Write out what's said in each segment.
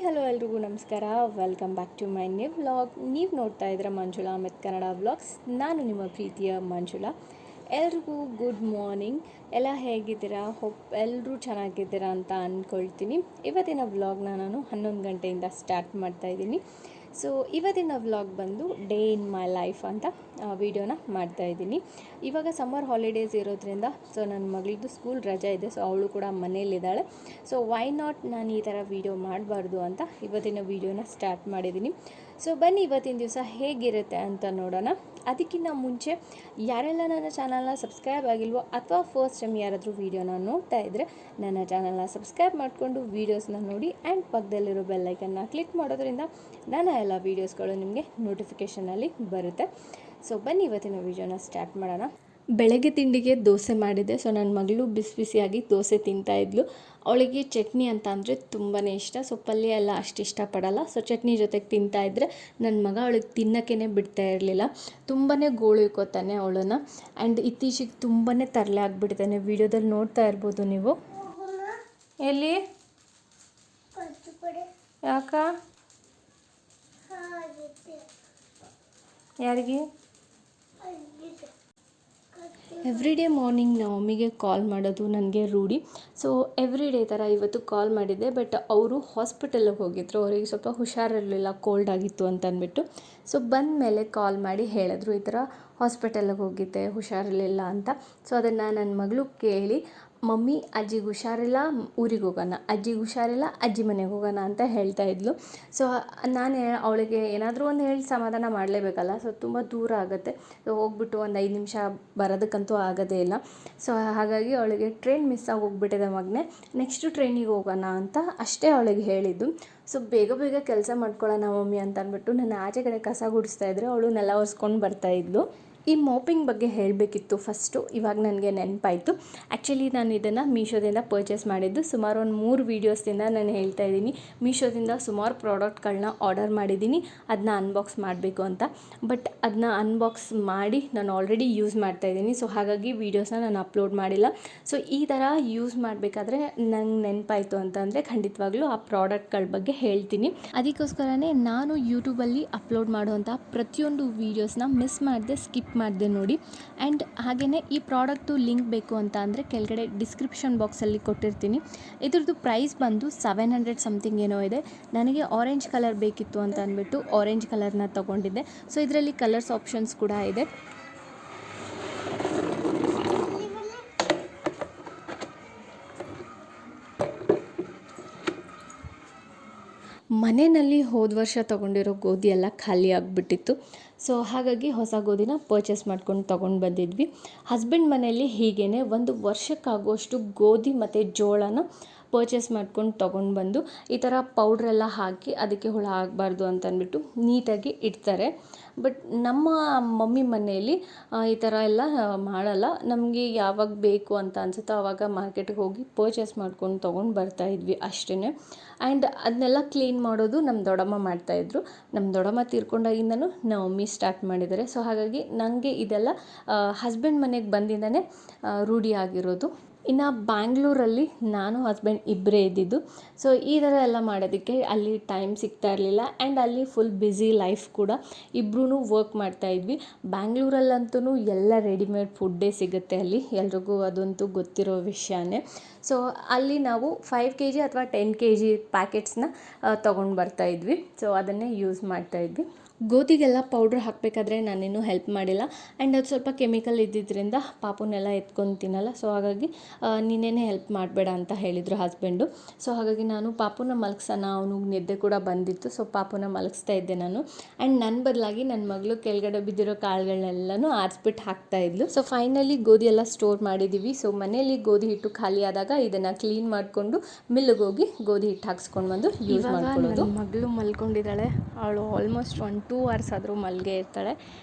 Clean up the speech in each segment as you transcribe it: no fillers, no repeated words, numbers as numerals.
Hello ಎಲ್ರಿಗೂ ನಮಸ್ಕಾರ. Welcome back to my new vlog. ನೀವು ನೋಡ್ತಾ ಇದ್ದೀರಾ ಮಂಜುಳಾ ಮಿತ್ ಕನ್ನಡ ವ್ಲಾಗ್ಸ್. ನಾನು ನಿಮ್ಮ ಪ್ರೀತಿಯ ಮಂಜುಳಾ. ಎಲ್ರಿಗೂ ಗುಡ್ ಮಾರ್ನಿಂಗ್. ಎಲ್ಲ ಹೇಗಿದ್ದೀರಾ? ಹೋಪ್ ಎಲ್ಲರೂ ಚೆನ್ನಾಗಿದ್ದೀರಾ ಅಂತ ಅಂದ್ಕೊಳ್ತೀನಿ. ಇವತ್ತಿನ ವ್ಲಾಗ್ನ ನಾನು 11 ಗಂಟೆಯಿಂದ ಸ್ಟಾರ್ಟ್ ಮಾಡ್ತಾಯಿದ್ದೀನಿ. ಸೊ ಇವತ್ತಿನ ವ್ಲಾಗ್ ಬಂದು ಡೇ ಇನ್ ಮೈ ಲೈಫ್ ಅಂತ ವೀಡಿಯೋನ ಮಾಡ್ತಾಯಿದ್ದೀನಿ. ಇವಾಗ ಸಮ್ಮರ್ ಹಾಲಿಡೇಸ್ ಇರೋದ್ರಿಂದ ಸೊ ನನ್ನ ಮಗಳದ್ದು ಸ್ಕೂಲ್ ರಜೆ ಇದೆ. ಸೊ ಅವಳು ಕೂಡ ಮನೇಲಿದ್ದಾಳೆ. ಸೊ ವೈ ನಾಟ್ ನಾನು ಈ ಥರ ವೀಡಿಯೋ ಮಾಡಬಾರ್ದು ಅಂತ ಇವತ್ತಿನ ವೀಡಿಯೋನ ಸ್ಟಾರ್ಟ್ ಮಾಡಿದ್ದೀನಿ. ಸೊ ಬನ್ನಿ ಇವತ್ತಿನ ದಿವಸ ಹೇಗಿರುತ್ತೆ ಅಂತ ನೋಡೋಣ. ಅದಕ್ಕಿಂತ ಮುಂಚೆ ಯಾರೆಲ್ಲ ನನ್ನ ಚಾನಲ್ನ ಸಬ್ಸ್ಕ್ರೈಬ್ ಆಗಿಲ್ವೋ ಅಥವಾ ಫಸ್ಟ್ ಟೈಮ್ ಯಾರಾದರೂ ವೀಡಿಯೋನ ನೋಡ್ತಾ ಇದ್ದರೆ ನನ್ನ ಚಾನಲ್ನ ಸಬ್ಸ್ಕ್ರೈಬ್ ಮಾಡಿಕೊಂಡು ವೀಡಿಯೋಸ್ನ ನೋಡಿ ಆ್ಯಂಡ್ ಪಕ್ಕದಲ್ಲಿರೋ ಬೆಲ್ಲೈಕನ್ನ ಕ್ಲಿಕ್ ಮಾಡೋದ್ರಿಂದ ನನ್ನ ಎಲ್ಲ ವೀಡಿಯೋಸ್ಗಳು ನಿಮಗೆ ನೋಟಿಫಿಕೇಷನಲ್ಲಿ ಬರುತ್ತೆ. ಸೊ ಬನ್ನಿ ಇವತ್ತಿನ ವೀಡಿಯೋನ ಸ್ಟಾರ್ಟ್ ಮಾಡೋಣ. ಬೆಳಗ್ಗೆ ತಿಂಡಿಗೆ ದೋಸೆ ಮಾಡಿದ್ದೆ. ಸೊ ನನ್ನ ಮಗಳು ಬಿಸಿ ಬಿಸಿಯಾಗಿ ದೋಸೆ ತಿಂತಾಯಿದ್ಲು. ಅವಳಿಗೆ ಚಟ್ನಿ ಅಂತ ಅಂದರೆ ತುಂಬಾ ಇಷ್ಟ. ಸೊ ಪಲ್ಯ ಎಲ್ಲ ಅಷ್ಟು ಇಷ್ಟಪಡಲ್ಲ. ಸೊ ಚಟ್ನಿ ಜೊತೆಗೆ ತಿಂತಾಯಿದ್ರೆ ನನ್ನ ಮಗ ಅವಳಿಗೆ ತಿನ್ನೋಕ್ಕೇ ಬಿಡ್ತಾ ಇರಲಿಲ್ಲ. ತುಂಬಾ ಗೋಳು ಇಕ್ಕೋತಾನೆ ಅವಳನ್ನು. ಆ್ಯಂಡ್ ಇತ್ತೀಚೆಗೆ ತುಂಬಾ ತರಲೆ ಆಗಿಬಿಡ್ತಾನೆ. ವೀಡಿಯೋದಲ್ಲಿ ನೋಡ್ತಾ ಇರ್ಬೋದು ನೀವು. ಎಲ್ಲಿ ಯಾಕ ಯಾರಿಗೆ ಎವ್ರಿ ಡೇ ಮಾರ್ನಿಂಗ್ ನವಮಿಗೆ ಕಾಲ್ ಮಾಡೋದು ನನಗೆ ರೂಢಿ. ಸೊ ಎವ್ರಿ ಡೇ ಥರ ಇವತ್ತು ಕಾಲ್ ಮಾಡಿದ್ದೆ. ಬಟ್ ಅವರು ಹಾಸ್ಪಿಟಲ್ಗೆ ಹೋಗಿದ್ರು. ಅವರಿಗೆ ಸ್ವಲ್ಪ ಹುಷಾರಿರಲಿಲ್ಲ, ಕೋಲ್ಡ್ ಆಗಿತ್ತು ಅಂತ ಅಂದ್ಬಿಟ್ಟು. ಸೊ ಬಂದ ಮೇಲೆ ಕಾಲ್ ಮಾಡಿ ಹೇಳಿದ್ರು ಈ ಥರ ಹಾಸ್ಪಿಟಲ್ಗೆ ಹೋಗಿದ್ದೆ, ಹುಷಾರಿರಲಿಲ್ಲ ಅಂತ. ಸೊ ಅದನ್ನು ನನ್ನ ಮಗಳು ಕೇಳಿ, ಮಮ್ಮಿ ಅಜ್ಜಿಗೆ ಹುಷಾರಿಲ್ಲ, ಊರಿಗೆ ಹೋಗೋಣ, ಅಜ್ಜಿಗೆ ಹುಷಾರಿಲ್ಲ, ಅಜ್ಜಿ ಮನೆಗೆ ಹೋಗೋಣ ಅಂತ ಹೇಳ್ತಾ ಇದ್ಲು. ಸೊ ನಾನು ಅವಳಿಗೆ ಏನಾದರೂ ಒಂದು ಹೇಳಿ ಸಮಾಧಾನ ಮಾಡಲೇಬೇಕಲ್ಲ. ಸೊ ತುಂಬ ದೂರ ಆಗುತ್ತೆ. ಸೊ ಹೋಗ್ಬಿಟ್ಟು ಒಂದು 5 ನಿಮಿಷ ಬರೋದಕ್ಕಂತೂ ಆಗೋದೇ ಇಲ್ಲ. ಸೊ ಹಾಗಾಗಿ ಅವಳಿಗೆ ಟ್ರೈನ್ ಮಿಸ್ ಆಗಿ ಹೋಗ್ಬಿಟ್ಟಿದೆ ಮಗನೇ, ನೆಕ್ಸ್ಟು ಟ್ರೈನಿಗೆ ಹೋಗೋಣ ಅಂತ ಅಷ್ಟೇ ಅವಳಿಗೆ ಹೇಳಿದ್ದು. ಸೊ ಬೇಗ ಬೇಗ ಕೆಲಸ ಮಾಡ್ಕೊಳ್ಳೋಣ ಮಮ್ಮಿ ಅಂತ ಅಂದ್ಬಿಟ್ಟು ನಾನು ಆಚೆ ಕಡೆ ಕಸ ಗುಡಿಸ್ತಾ ಇದ್ದರೆ ಅವಳು ನೆಲ ಒರೆಸ್ಕೊಂಡು ಬರ್ತಾಯಿದ್ಲು. ಈ ಮೋಪಿಂಗ್ ಬಗ್ಗೆ ಹೇಳಬೇಕಿತ್ತು ಫಸ್ಟು, ಇವಾಗ ನನಗೆ ನೆನಪಾಯಿತು. ಆ್ಯಕ್ಚುಲಿ ನಾನು ಇದನ್ನು ಮೀಶೋದಿಂದ ಪರ್ಚೇಸ್ ಮಾಡಿದ್ದು. ಸುಮಾರು ಒಂದು 3 ವೀಡಿಯೋಸ್ದಿಂದ ನಾನು ಹೇಳ್ತಾ ಇದ್ದೀನಿ ಮೀಶೋದಿಂದ ಸುಮಾರು ಪ್ರಾಡಕ್ಟ್ಗಳನ್ನ ಆರ್ಡರ್ ಮಾಡಿದ್ದೀನಿ, ಅದನ್ನ ಅನ್ಬಾಕ್ಸ್ ಮಾಡಬೇಕು ಅಂತ. ಬಟ್ ಅದನ್ನ ಅನ್ಬಾಕ್ಸ್ ಮಾಡಿ ನಾನು ಆಲ್ರೆಡಿ ಯೂಸ್ ಮಾಡ್ತಾಯಿದ್ದೀನಿ. ಸೊ ಹಾಗಾಗಿ ವೀಡಿಯೋಸ್ನ ನಾನು ಅಪ್ಲೋಡ್ ಮಾಡಿಲ್ಲ. ಸೊ ಈ ಥರ ಯೂಸ್ ಮಾಡಬೇಕಾದ್ರೆ ನಂಗೆ ನೆನಪಾಯಿತು ಅಂತಂದರೆ ಖಂಡಿತವಾಗ್ಲೂ ಆ ಪ್ರಾಡಕ್ಟ್ಗಳ ಬಗ್ಗೆ ಹೇಳ್ತೀನಿ. ಅದಕ್ಕೋಸ್ಕರನೇ ನಾನು ಯೂಟ್ಯೂಬಲ್ಲಿ ಅಪ್ಲೋಡ್ ಮಾಡುವಂಥ ಪ್ರತಿಯೊಂದು ವೀಡಿಯೋಸ್ನ ಮಿಸ್ ಮಾಡದೆ ಸ್ಕಿಪ್ ಮಾಡಿದೆ ನೋಡಿ. ಆ್ಯಂಡ್ ಹಾಗೆಯೇ ಈ ಪ್ರಾಡಕ್ಟು ಲಿಂಕ್ ಬೇಕು ಅಂತ ಅಂದರೆ ಕೆಳಗಡೆ ಡಿಸ್ಕ್ರಿಪ್ಷನ್ ಬಾಕ್ಸಲ್ಲಿ ಕೊಟ್ಟಿರ್ತೀನಿ. ಇದ್ರದ್ದು ಪ್ರೈಸ್ ಬಂದು 700 ಸಮಥಿಂಗ್ ಏನೋ ಇದೆ. ನನಗೆ ಆರೆಂಜ್ ಕಲರ್ ಬೇಕಿತ್ತು ಅಂತ ಅಂದ್ಬಿಟ್ಟು ಆರೆಂಜ್ ಕಲರ್ನ ತೊಗೊಂಡಿದ್ದೆ. ಸೊ ಇದರಲ್ಲಿ ಕಲರ್ಸ್ ಆಪ್ಷನ್ಸ್ ಕೂಡ ಇದೆ. ಮನೆಯಲ್ಲಿ ಹೋದ ವರ್ಷ ತೊಗೊಂಡಿರೋ ಗೋಧಿ ಎಲ್ಲ ಖಾಲಿ ಆಗಿಬಿಟ್ಟಿತ್ತು. ಸೊ ಹಾಗಾಗಿ ಹೊಸ ಗೋಧಿನ ಪರ್ಚೇಸ್ ಮಾಡ್ಕೊಂಡು ತೊಗೊಂಡು ಬಂದಿದ್ವಿ. ಹಸ್ಬೆಂಡ್ ಮನೆಯಲ್ಲಿ ಹೀಗೇ ಒಂದು ವರ್ಷಕ್ಕಾಗುವಷ್ಟು ಗೋಧಿ ಮತ್ತು ಜೋಳನ ಪರ್ಚೇಸ್ ಮಾಡ್ಕೊಂಡು ತೊಗೊಂಡು ಬಂದು ಈ ಥರ ಪೌಡ್ರೆಲ್ಲ ಹಾಕಿ ಅದಕ್ಕೆ ಹುಳ ಆಗಬಾರ್ದು ಅಂತಂದ್ಬಿಟ್ಟು ನೀಟಾಗಿ ಇಡ್ತಾರೆ. ಬಟ್ ನಮ್ಮ ಮಮ್ಮಿ ಮನೆಯಲ್ಲಿ ಈ ಥರ ಎಲ್ಲ ಮಾಡಲ್ಲ. ನಮಗೆ ಯಾವಾಗ ಬೇಕು ಅಂತ ಅನಿಸುತ್ತೋ ಆವಾಗ ಮಾರ್ಕೆಟಿಗೆ ಹೋಗಿ ಪರ್ಚೇಸ್ ಮಾಡ್ಕೊಂಡು ತೊಗೊಂಡು ಬರ್ತಾಯಿದ್ವಿ ಅಷ್ಟೇ. ಆ್ಯಂಡ್ ಅದನ್ನೆಲ್ಲ ಕ್ಲೀನ್ ಮಾಡೋದು ನಮ್ಮ ದೊಡ್ಡಮ್ಮ ಮಾಡ್ತಾಯಿದ್ರು. ನಮ್ಮ ದೊಡ್ಡಮ್ಮ ತೀರ್ಕೊಂಡಾಗಿಂದನೂ ನಮ್ಮ ಮಮ್ಮಿ ಸ್ಟಾರ್ಟ್ ಮಾಡಿದ್ದಾರೆ. ಸೊ ಹಾಗಾಗಿ ನನಗೆ ಇದೆಲ್ಲ ಹಸ್ಬೆಂಡ್ ಮನೆಗೆ ಬಂದಿಂದನೇ ರೂಢಿ ಆಗಿರೋದು. ಇನ್ನು ಬ್ಯಾಂಗ್ಳೂರಲ್ಲಿ ನಾನು ಹಸ್ಬೆಂಡ್ ಇಬ್ಬರೇ ಇದ್ದಿದ್ದು. ಸೊ ಈ ಥರ ಎಲ್ಲ ಮಾಡೋದಕ್ಕೆ ಅಲ್ಲಿ ಟೈಮ್ ಸಿಗ್ತಾ ಇರಲಿಲ್ಲ. ಆ್ಯಂಡ್ ಅಲ್ಲಿ ಫುಲ್ ಬ್ಯುಸಿ ಲೈಫ್ ಕೂಡ, ಇಬ್ಬರೂ ವರ್ಕ್ ಮಾಡ್ತಾಯಿದ್ವಿ. ಬ್ಯಾಂಗ್ಳೂರಲ್ಲಂತೂ ಎಲ್ಲ ರೆಡಿಮೇಡ್ ಫುಡ್ಡೇ ಸಿಗುತ್ತೆ ಅಲ್ಲಿ, ಎಲ್ರಿಗೂ ಅದಂತೂ ಗೊತ್ತಿರೋ ವಿಷಯನೇ. ಸೊ ಅಲ್ಲಿ ನಾವು 5 kg ಅಥವಾ 10 kg ಪ್ಯಾಕೆಟ್ಸ್ನ ತೊಗೊಂಡು ಬರ್ತಾಯಿದ್ವಿ. ಸೊ ಅದನ್ನೇ ಯೂಸ್ ಮಾಡ್ತಾಯಿದ್ವಿ. ಗೋಧಿಗೆಲ್ಲ ಪೌಡ್ರ್ ಹಾಕಬೇಕಾದ್ರೆ ನಾನೇನು ಹೆಲ್ಪ್ ಮಾಡಿಲ್ಲ. ಆ್ಯಂಡ್ ಅದು ಸ್ವಲ್ಪ ಕೆಮಿಕಲ್ ಇದ್ದಿದ್ದರಿಂದ ಪಾಪುನೆಲ್ಲ ಎತ್ಕೊಂಡು ತಿನ್ನಲ್ಲ. ಸೊ ಹಾಗಾಗಿ ನೀನೇನೇ ಹೆಲ್ಪ್ ಮಾಡಬೇಡ ಅಂತ ಹೇಳಿದರು ಹಸ್ಬೆಂಡು. ಸೊ ಹಾಗಾಗಿ ನಾನು ಪಾಪುನ ಮಲಗ್ಸೋಣ, ಅವನಿಗೆ ನಿದ್ದೆ ಕೂಡ ಬಂದಿತ್ತು. ಸೊ ಪಾಪುನ ಮಲಗಿಸ್ತಾ ಇದ್ದೆ ನಾನು. ಆ್ಯಂಡ್ ನನ್ನ ಬದಲಾಗಿ ನನ್ನ ಮಗಳು ಕೆಳಗಡೆ ಬಿದ್ದಿರೋ ಕಾಳುಗಳನ್ನೆಲ್ಲನೂ ಆರಿಸ್ಬಿಟ್ಟು ಹಾಕ್ತಾಯಿದ್ಲು. ಸೊ ಫೈನಲಿ ಗೋಧಿ ಎಲ್ಲ ಸ್ಟೋರ್ ಮಾಡಿದ್ದೀವಿ. ಸೊ ಮನೆಯಲ್ಲಿ ಗೋಧಿ ಹಿಟ್ಟು ಖಾಲಿ ಆದಾಗ ಇದನ್ನು ಕ್ಲೀನ್ ಮಾಡಿಕೊಂಡು ಮಿಲ್ಲಿಗೆ ಹೋಗಿ ಗೋಧಿ ಹಿಟ್ಟು ಹಾಕ್ಸ್ಕೊಂಡು ಬಂದು ಯೂಸ್ ಮಾಡ್ಕೊಳ್ಳೋದು. ಮಗಳು ಮಲ್ಕೊಂಡಿದ್ದಾಳೆ. ಅವಳು ಆಲ್ಮೋಸ್ಟ್ 2 hours ಆದರೂ ಮಲ್ಗೆ ಇರ್ತಾಳೆ.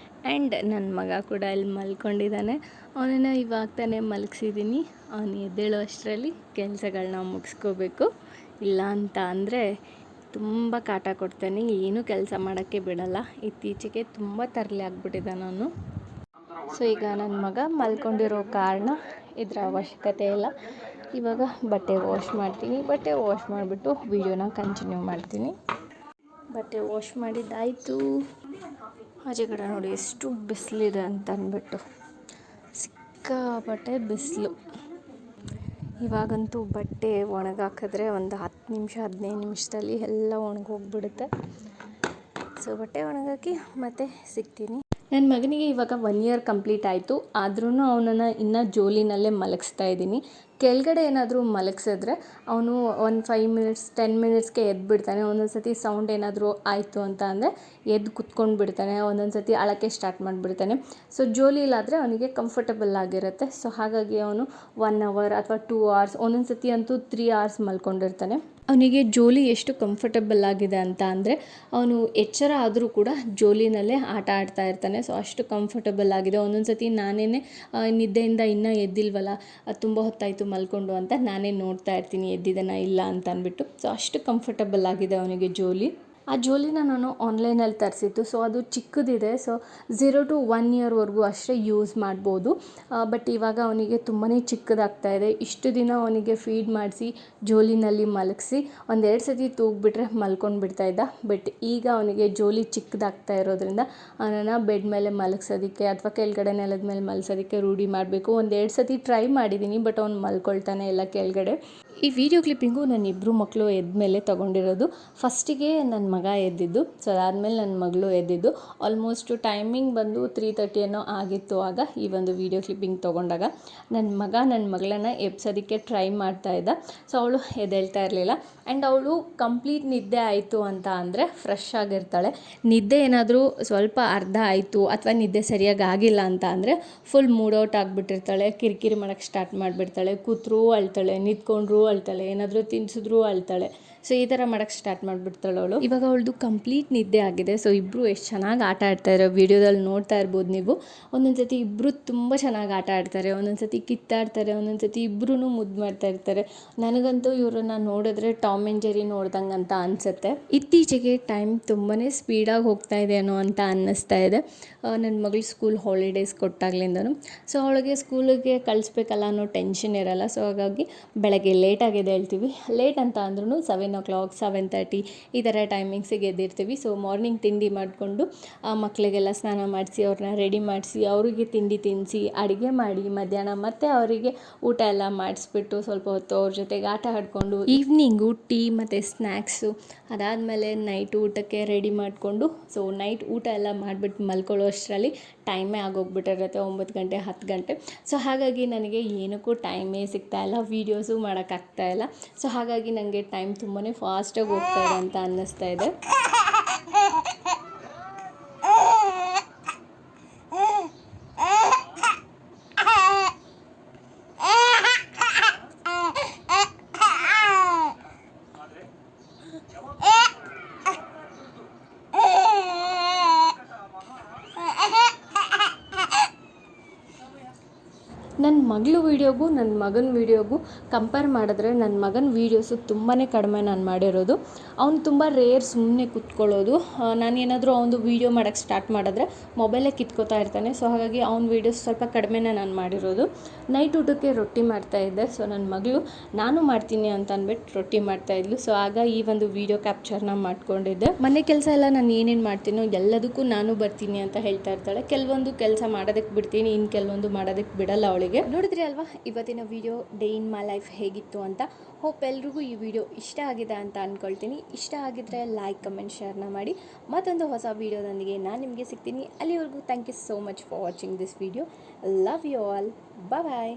ಆ್ಯಂಡ್ ನನ್ನ ಮಗ ಕೂಡ ಇಲ್ಲಿ ಮಲ್ಕೊಂಡಿದ್ದಾನೆ. ಅವನನ್ನು ಇವಾಗ ತಾನೇ ಮಲಗಿಸಿದ್ದೀನಿ. ಅವನು ಎದ್ದೇಳೋ ಅಷ್ಟರಲ್ಲಿ ಕೆಲಸಗಳನ್ನ ಮುಗಿಸ್ಕೋಬೇಕು. ಇಲ್ಲ ಅಂತ ಅಂದರೆ ತುಂಬ ಕಾಟ ಕೊಡ್ತಾನೆ, ಏನೂ ಕೆಲಸ ಮಾಡೋಕ್ಕೆ ಬಿಡಲ್ಲ. ಇತ್ತೀಚೆಗೆ ತುಂಬ ತರಲೆ ಆಗಿಬಿಟ್ಟಿದ್ದ ನಾನು. ಸೊ ಈಗ ನನ್ನ ಮಗ ಮಲ್ಕೊಂಡಿರೋ ಕಾರಣ ಇದರ ಅವಶ್ಯಕತೆ ಇಲ್ಲ. ಇವಾಗ ಬಟ್ಟೆ ವಾಶ್ ಮಾಡ್ತೀನಿ. ಬಟ್ಟೆ ವಾಶ್ ಮಾಡಿಬಿಟ್ಟು ವೀಡಿಯೋನ ಕಂಟಿನ್ಯೂ ಮಾಡ್ತೀನಿ. ಬಟ್ಟೆ ವಾಶ್ ಮಾಡಿದ್ದಾಯಿತು. ಆಚೆ ಕಡೆ ನೋಡಿ ಎಷ್ಟು ಬಿಸಿಲಿದೆ ಅಂತ ಅಂದ್ಬಿಟ್ಟು, ಸಿಕ್ಕಾಪಟ್ಟೆ ಬಿಸಿಲು. ಇವಾಗಂತೂ ಬಟ್ಟೆ ಒಣಗಾಕಿದ್ರೆ ಒಂದು 10 ನಿಮಿಷ 15 ನಿಮಿಷದಲ್ಲಿ ಎಲ್ಲ ಒಣಗೋಗ್ಬಿಡುತ್ತೆ. ಸೊ ಬಟ್ಟೆ ಒಣಗಾಕಿ ಮತ್ತೆ ಸಿಗ್ತೀನಿ. ನನ್ನ ಮಗನಿಗೆ ಇವಾಗ 1 ಇಯರ್ ಕಂಪ್ಲೀಟ್ ಆಯಿತು. ಆದ್ರೂ ಅವನನ್ನು ಇನ್ನೂ ಜೋಲಿನಲ್ಲೇ ಮಲಗಿಸ್ತಾ ಇದ್ದೀನಿ. ಕೆಳಗಡೆ ಏನಾದರೂ ಮಲಗಿಸಿದ್ರೆ ಅವನು ಒಂದು 5 ಮಿನಿಟ್ಸ್ 10 ಮಿನಿಟ್ಸ್ಗೆ ಎದ್ದು ಬಿಡ್ತಾನೆ. ಒಂದೊಂದು ಸತಿ ಸೌಂಡ್ ಏನಾದರೂ ಆಯಿತು ಅಂತ ಅಂದರೆ ಎದ್ದು ಕುತ್ಕೊಂಡು ಬಿಡ್ತಾನೆ. ಒಂದೊಂದು ಸತಿ ಅಳಕ್ಕೆ ಸ್ಟಾರ್ಟ್ ಮಾಡಿಬಿಡ್ತಾನೆ. ಸೊ ಜೋಲಿಲಾದರೆ ಅವನಿಗೆ ಕಂಫರ್ಟಬಲ್ ಆಗಿರುತ್ತೆ. ಸೊ ಹಾಗಾಗಿ ಅವನು 1 ಅವರ್ ಅಥವಾ 2 ಅವರ್ಸ್, ಒಂದೊಂದು ಸತಿ ಅಂತೂ 3 ಅವರ್ಸ್ ಮಲ್ಕೊಂಡಿರ್ತಾನೆ. ಅವನಿಗೆ ಜೋಲಿ ಎಷ್ಟು ಕಂಫರ್ಟಬಲ್ ಆಗಿದೆ ಅಂತ ಅಂದರೆ ಅವನು ಎಚ್ಚರ ಆದರೂ ಕೂಡ ಜೋಲಿನಲ್ಲೇ ಆಟ ಆಡ್ತಾ ಇರ್ತಾನೆ. ಸೊ ಅಷ್ಟು ಕಂಫರ್ಟಬಲ್ ಆಗಿದೆ. ಒಂದೊಂದು ಸತಿ ನಾನೇ ನಿದ್ದೆಯಿಂದ ಇನ್ನೂ ಎದ್ದಿಲ್ವಲ್ಲ, ತುಂಬ ಹೊತ್ತಾಯಿತು ಮಲ್ಕೊಂಡು ಅಂತ ನಾನೇ ನೋಡ್ತಾ ಇರ್ತೀನಿ ಎದ್ದಿದ್ದಾನ ಇಲ್ಲ ಅಂತ ಅಂದ್ಬಿಟ್ಟು. ಸೊ ಅಷ್ಟು ಕಂಫರ್ಟಬಲ್ ಆಗಿದೆ ಅವನಿಗೆ ಜೋಲಿ. ಆ ಜೋಲಿನ ನಾನು ಆನ್ಲೈನಲ್ಲಿ ತರಿಸಿದ್ದು. ಸೊ ಅದು ಚಿಕ್ಕದಿದೆ. ಸೊ 0 to 1 ಇಯರ್ವರೆಗೂ ಅಷ್ಟೇ ಯೂಸ್ ಮಾಡ್ಬೋದು. ಬಟ್ ಇವಾಗ ಅವನಿಗೆ ತುಂಬಾ ಚಿಕ್ಕದಾಗ್ತಾಯಿದೆ. ಇಷ್ಟು ದಿನ ಅವನಿಗೆ ಫೀಡ್ ಮಾಡಿಸಿ ಜೋಲಿನಲ್ಲಿ ಮಲಗಿಸಿ 1-2 ಸತಿ ತೂಗಿಬಿಟ್ರೆ ಮಲ್ಕೊಂಡು ಬಿಡ್ತಾಯಿದ್ದ. ಬಟ್ ಈಗ ಅವನಿಗೆ ಜೋಲಿ ಚಿಕ್ಕದಾಗ್ತಾ ಇರೋದ್ರಿಂದ ಅವನನ್ನು ಬೆಡ್ ಮೇಲೆ ಮಲಗಿಸೋದಕ್ಕೆ ಅಥವಾ ಕೆಳಗಡೆ ನೆಲದ ಮೇಲೆ ಮಲಗಿಸೋದಕ್ಕೆ ರೂಢಿ ಮಾಡಬೇಕು. 1-2 ಸತಿ ಟ್ರೈ ಮಾಡಿದ್ದೀನಿ, ಬಟ್ ಅವ್ನು ಮಲ್ಕೊಳ್ತಾನೆ ಎಲ್ಲ ಕೆಳಗಡೆ. ಈ ವಿಡಿಯೋ ಕ್ಲಿಪ್ಪಿಂಗು ನನ್ನ 2 ಮಕ್ಕಳು ಎದ್ದ ಮೇಲೆ ತೊಗೊಂಡಿರೋದು. ಫಸ್ಟಿಗೆ ನನ್ನ ಮಗ ಎದ್ದಿದ್ದು. ಸೊ ಅದಾದಮೇಲೆ ನನ್ನ ಮಗಳು ಎದ್ದಿದ್ದು. ಆಲ್ಮೋಸ್ಟು ಟೈಮಿಂಗ್ ಬಂದು 3:30 ಏನೋ ಆಗಿತ್ತು ಆಗ ಈ ಒಂದು ವಿಡಿಯೋ ಕ್ಲಿಪ್ಪಿಂಗ್ ತೊಗೊಂಡಾಗ. ನನ್ನ ಮಗ ನನ್ನ ಮಗಳನ್ನ ಎಬ್ಸೋದಕ್ಕೆ ಟ್ರೈ ಮಾಡ್ತಾಯಿದ್ದ. ಸೊ ಅವಳು ಎದ್ದೇಳ್ತಾ ಇರಲಿಲ್ಲ. ಆ್ಯಂಡ್ ಅವಳು ಕಂಪ್ಲೀಟ್ ನಿದ್ದೆ ಆಯಿತು ಅಂತ ಅಂದರೆ ಫ್ರೆಶ್ ಆಗಿರ್ತಾಳೆ. ನಿದ್ದೆ ಏನಾದರೂ ಸ್ವಲ್ಪ ಅರ್ಧ ಆಯಿತು ಅಥವಾ ನಿದ್ದೆ ಸರಿಯಾಗಿ ಆಗಿಲ್ಲ ಅಂತ ಅಂದರೆ ಫುಲ್ ಮೂಡ್ ಔಟ್ ಆಗಿಬಿಟ್ಟಿರ್ತಾಳೆ. ಕಿರಿಕಿರಿ ಮಾಡೋಕ್ಕೆ ಸ್ಟಾರ್ಟ್ ಮಾಡಿಬಿಡ್ತಾಳೆ. ಕೂತ್ರೂ ಅಳ್ತಾಳೆ, ನಿಂತ್ಕೊಂಡ್ರೂ ಅಳ್ತಾಳೆ, ಏನಾದರೂ ತಿನ್ಸಿದ್ರೂ ಅಳ್ತಾಳೆ. ಸೊ ಈ ಥರ ಮಾಡೋಕ್ಕೆ ಸ್ಟಾರ್ಟ್ ಮಾಡಿಬಿಡ್ತಾಳೆ ಅವಳು. ಇವಾಗ ಅವಳದು ಕಂಪ್ಲೀಟ್ ನಿದ್ದೆ ಆಗಿದೆ. ಸೊ ಇಬ್ಬರು ಎಷ್ಟು ಚೆನ್ನಾಗಿ ಆಟ ಆಡ್ತಾರೆ, ವಿಡಿಯೋದಲ್ಲಿ ನೋಡ್ತಾ ಇರ್ಬೋದು ನೀವು. ಒಂದೊಂದು ಸತಿ ಇಬ್ಬರು ತುಂಬ ಚೆನ್ನಾಗಿ ಆಟ ಆಡ್ತಾರೆ, ಒಂದೊಂದು ಸತಿ ಕಿತ್ತಾಡ್ತಾರೆ, ಒಂದೊಂದು ಸತಿ ಇಬ್ಬರೂ ಮುದ್ದು ಮಾಡ್ತಾ ಇರ್ತಾರೆ. ನನಗಂತೂ ಇವರನ್ನು ನೋಡಿದ್ರೆ ಟಾಮ್ ಆ್ಯಂಡ್ ಜೆರಿ ನೋಡ್ದಂಗೆ ಅಂತ ಅನಿಸುತ್ತೆ. ಇತ್ತೀಚೆಗೆ ಟೈಮ್ ತುಂಬಾ ಸ್ಪೀಡಾಗಿ ಹೋಗ್ತಾ ಇದೆ ಅನ್ನೋ ಅಂತ ಅನ್ನಿಸ್ತಾ ಇದೆ. ನನ್ನ ಮಗಳು ಸ್ಕೂಲ್ ಹಾಲಿಡೇಸ್ ಕೊಟ್ಟಾಗ್ಲಿಂದನೂ. ಸೊ ಅವಳಿಗೆ ಸ್ಕೂಲಿಗೆ ಕಳಿಸ್ಬೇಕಲ್ಲ ಅನ್ನೋ ಟೆನ್ಷನ್ ಇರಲ್ಲ. ಸೊ ಹಾಗಾಗಿ ಬೆಳಗ್ಗೆ ಲೇಟಾಗಿ ಎದ್ದೇಳ್ತೀವಿ. ಲೇಟ್ ಅಂತ ಅಂದ್ರೂ 7 o'clock 7:30 ಈ ಥರ ಟೈಮಿಂಗ್ಸಿಗೆ ಎದ್ದಿರ್ತೀವಿ. ಸೊ ಮಾರ್ನಿಂಗ್ ತಿಂಡಿ ಮಾಡಿಕೊಂಡು ಮಕ್ಕಳಿಗೆಲ್ಲ ಸ್ನಾನ ಮಾಡಿಸಿ ಅವ್ರನ್ನ ರೆಡಿ ಮಾಡಿಸಿ ಅವರಿಗೆ ತಿಂಡಿ ತಿನ್ನಿಸಿ ಅಡುಗೆ ಮಾಡಿ ಮಧ್ಯಾಹ್ನ ಮತ್ತೆ ಅವರಿಗೆ ಊಟ ಎಲ್ಲ ಮಾಡಿಸ್ಬಿಟ್ಟು ಸ್ವಲ್ಪ ಹೊತ್ತು ಅವ್ರ ಜೊತೆಗೆ ಆಟ ಆಡಿಕೊಂಡು ಈವ್ನಿಂಗು ಟೀ ಮತ್ತು ಸ್ನ್ಯಾಕ್ಸು, ಅದಾದಮೇಲೆ ನೈಟ್ ಊಟಕ್ಕೆ ರೆಡಿ ಮಾಡಿಕೊಂಡು ಸೊ ನೈಟ್ ಊಟ ಎಲ್ಲ ಮಾಡಿಬಿಟ್ಟು ಮಲ್ಕೊಳ್ಳೋ ಅಷ್ಟರಲ್ಲಿ ಟೈಮೇ ಆಗೋಗ್ಬಿಟ್ಟಿರುತ್ತೆ 9 ಗಂಟೆ 10 ಗಂಟೆ. ಸೊ ಹಾಗಾಗಿ ನನಗೆ ಏನಕ್ಕೂ ಟೈಮೇ ಸಿಗ್ತಾಯಿಲ್ಲ, ವೀಡಿಯೋಸು ಮಾಡೋಕ್ಕಾಗ್ತಾಯಿಲ್ಲ. ಸೊ ಹಾಗಾಗಿ ನನಗೆ ಟೈಮ್ ತುಂಬಾ ಫಾಸ್ಟಾಗಿ ಹೋಗ್ತಾ ಇದೆ ಅಂತ ಅನ್ನಿಸ್ತಾ ಇದೆ. ನನ್ನ ಮಗಳ ವೀಡಿಯೋಗೂ ನನ್ನ ಮಗನ ವೀಡಿಯೋಗೂ ಕಂಪೇರ್ ಮಾಡಿದ್ರೆ ನನ್ನ ಮಗನ ವೀಡಿಯೋಸು ತುಂಬಾ ಕಡಿಮೆ ನಾನು ಮಾಡಿರೋದು. ಅವ್ನು ತುಂಬ ರೇರ್ ಸುಮ್ಮನೆ ಕೂತ್ಕೊಳ್ಳೋದು. ನಾನೇನಾದರೂ ಅವನದು ವೀಡಿಯೋ ಮಾಡೋಕ್ಕೆ ಸ್ಟಾರ್ಟ್ ಮಾಡಿದ್ರೆ ಮೊಬೈಲೇ ಕಿತ್ಕೋತಾ ಇರ್ತಾನೆ. ಸೊ ಹಾಗಾಗಿ ಅವ್ನ ವೀಡಿಯೋಸ್ ಸ್ವಲ್ಪ ಕಡಿಮೆನೇ ನಾನು ಮಾಡಿರೋದು. ನೈಟ್ ಊಟಕ್ಕೆ ರೊಟ್ಟಿ ಮಾಡ್ತಾಯಿದ್ದೆ. ಸೊ ನನ್ನ ಮಗಳು ನಾನು ಮಾಡ್ತೀನಿ ಅಂತ ಅಂದ್ಬಿಟ್ಟು ರೊಟ್ಟಿ ಮಾಡ್ತಾಯಿದ್ಲು. ಸೊ ಆಗ ಈ ಒಂದು ವೀಡಿಯೋ ಕ್ಯಾಪ್ಚರ್ನ ಮಾಡ್ಕೊಂಡಿದ್ದೆ. ಮನೆ ಕೆಲಸ ಎಲ್ಲ ನಾನು ಏನೇನು ಮಾಡ್ತೀನೋ ಎಲ್ಲದಕ್ಕೂ ನಾನು ಬರ್ತೀನಿ ಅಂತ ಹೇಳ್ತಾ ಇರ್ತಾಳೆ. ಕೆಲವೊಂದು ಕೆಲಸ ಮಾಡೋದಕ್ಕೆ ಬಿಡ್ತೀನಿ, ಇನ್ನು ಕೆಲವೊಂದು ಮಾಡೋದಕ್ಕೆ ಬಿಡಲ್ಲ ಅವಳಿಗೆ. ನೋಡಿದ್ರಿ ಅಲ್ವಾ ಇವತ್ತಿನ video day in my life ಹೇಗಿತ್ತು ಅಂತ. ಹೋಪ್ ಎಲ್ರಿಗೂ ಈ ವಿಡಿಯೋ ಇಷ್ಟ ಆಗಿದೆ ಅಂತ ಅಂದ್ಕೊಳ್ತೀನಿ. ಇಷ್ಟ ಆಗಿದ್ರೆ ಲೈಕ್ ಕಮೆಂಟ್ ಶೇರ್ನ ಮಾಡಿ. ಮತ್ತೊಂದು ಹೊಸ ವಿಡಿಯೋದೊಂದಿಗೆ ನಾನು ನಿಮಗೆ ಸಿಗ್ತೀನಿ. ಅಲ್ಲಿವರೆಗೂ thank you so much for watching this video. Love you all. Bye.